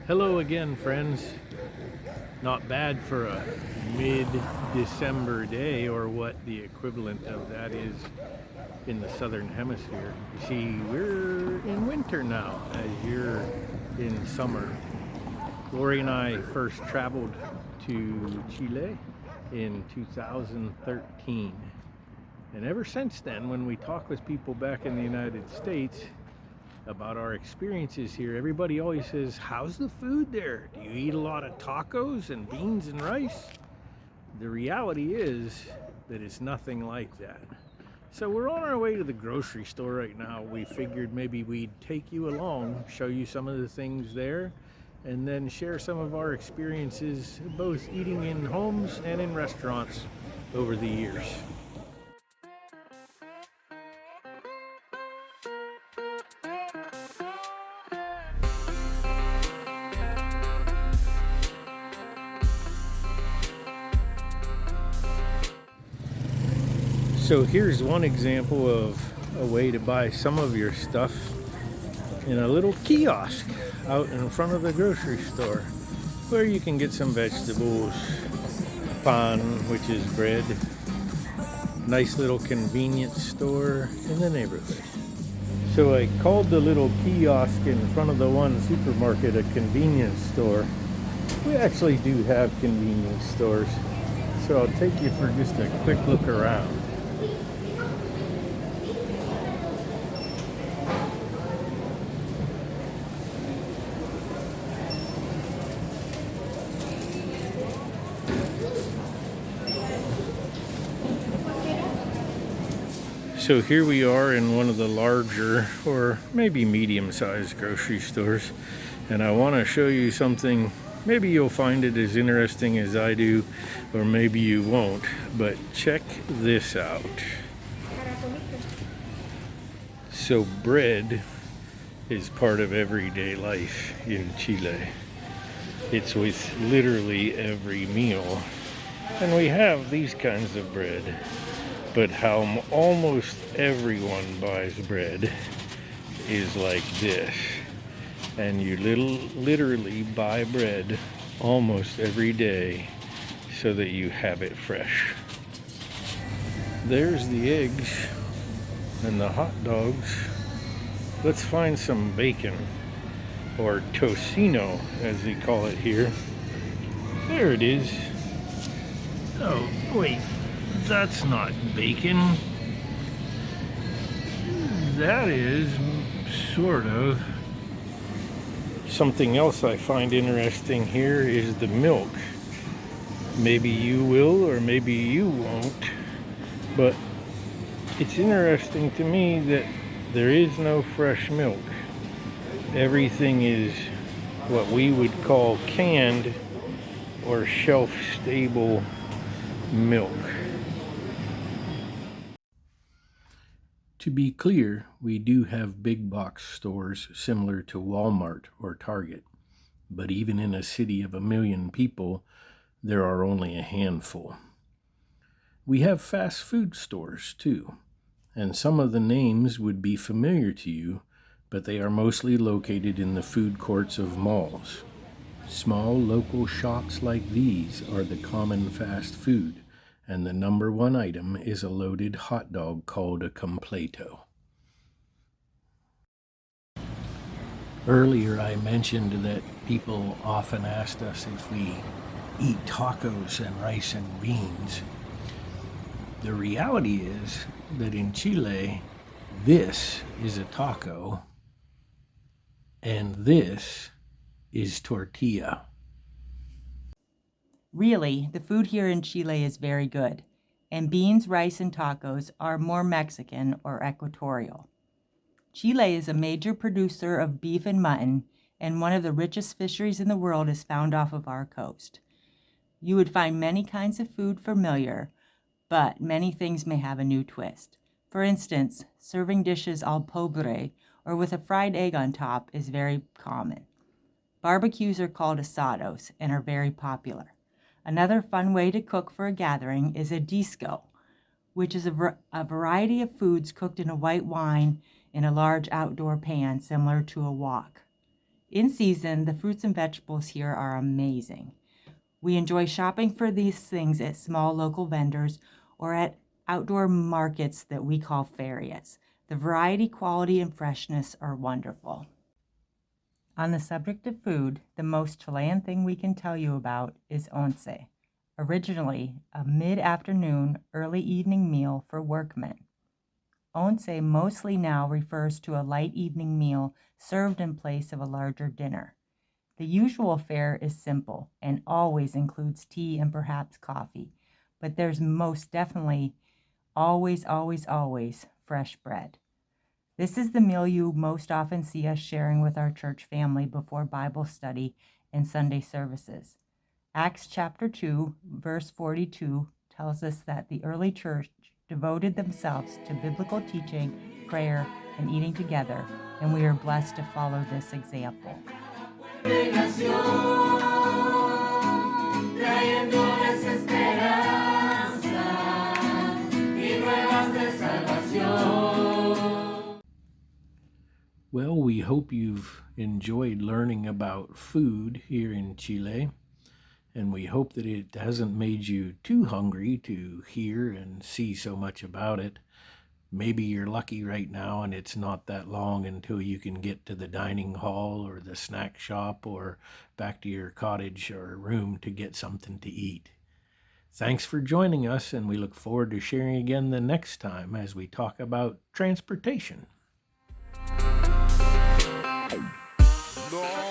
Hello again, friends. Not bad for a mid-December day, or what the equivalent of that is in the southern hemisphere. You see, we're in winter now, as you're in summer. Lori and I first traveled to Chile in 2013. And ever since then, when we talk with people back in the United States about our experiences here, everybody always says, how's the food there? Do you eat a lot of tacos and beans and rice? The reality is that it's nothing like that. So we're on our way to the grocery store right now. We figured maybe we'd take you along, show you some of the things there, and then share some of our experiences both eating in homes and in restaurants over the years. So here's one example of a way to buy some of your stuff in a little kiosk out in front of the grocery store, where you can get some vegetables, pan, which is bread. Nice little convenience store in the neighborhood. So I called the little kiosk in front of the one supermarket a convenience store. We actually do have convenience stores, so I'll take you for just a quick look around. So here we are in one of the larger or maybe medium-sized grocery stores, and I want to show you something. Maybe you'll find it as interesting as I do, or maybe you won't, but check this out. So bread is part of everyday life in Chile. It's with literally every meal, and we have these kinds of bread. But how almost everyone buys bread is like this. And you literally buy bread almost every day so that you have it fresh. There's the eggs and the hot dogs. Let's find some bacon, or tocino as they call it here. There it is. Oh, wait. That's not bacon. That is sort of. Something else I find interesting here is the milk. Maybe you will or maybe you won't, but it's interesting to me that there is no fresh milk. Everything is what we would call canned or shelf-stable milk. To be clear, we do have big box stores similar to Walmart or Target, but even in a city of 1 million people, there are only a handful. We have fast food stores too, and some of the names would be familiar to you, but they are mostly located in the food courts of malls. Small local shops like these are the common fast food, and the number one item is a loaded hot dog called a completo. Earlier I mentioned that people often asked us if we eat tacos and rice and beans. The reality is that in Chile, this is a taco and this is tortilla. Really, the food here in Chile is very good, and beans, rice, and tacos are more Mexican or equatorial. Chile is a major producer of beef and mutton, and one of the richest fisheries in the world is found off of our coast. You would find many kinds of food familiar, but many things may have a new twist. For instance, serving dishes al pobre or with a fried egg on top is very common. Barbecues are called asados and are very popular. Another fun way to cook for a gathering is a disco, which is a variety of foods cooked in a white wine in a large outdoor pan similar to a wok. In season, the fruits and vegetables here are amazing. We enjoy shopping for these things at small local vendors or at outdoor markets that we call ferias. The variety, quality, and freshness are wonderful. On the subject of food, the most Chilean thing we can tell you about is once, originally a mid-afternoon, early evening meal for workmen. Once mostly now refers to a light evening meal served in place of a larger dinner. The usual fare is simple and always includes tea and perhaps coffee, but there's most definitely always fresh bread. This is the meal you most often see us sharing with our church family before Bible study and Sunday services. Acts chapter 2, verse 42 tells us that the early church devoted themselves to biblical teaching, prayer, and eating together, and we are blessed to follow this example. Well, we hope you've enjoyed learning about food here in Chile, and we hope that it hasn't made you too hungry to hear and see so much about it. Maybe you're lucky right now and it's not that long until you can get to the dining hall or the snack shop or back to your cottage or room to get something to eat. Thanks for joining us, and we look forward to sharing again the next time as we talk about transportation. No.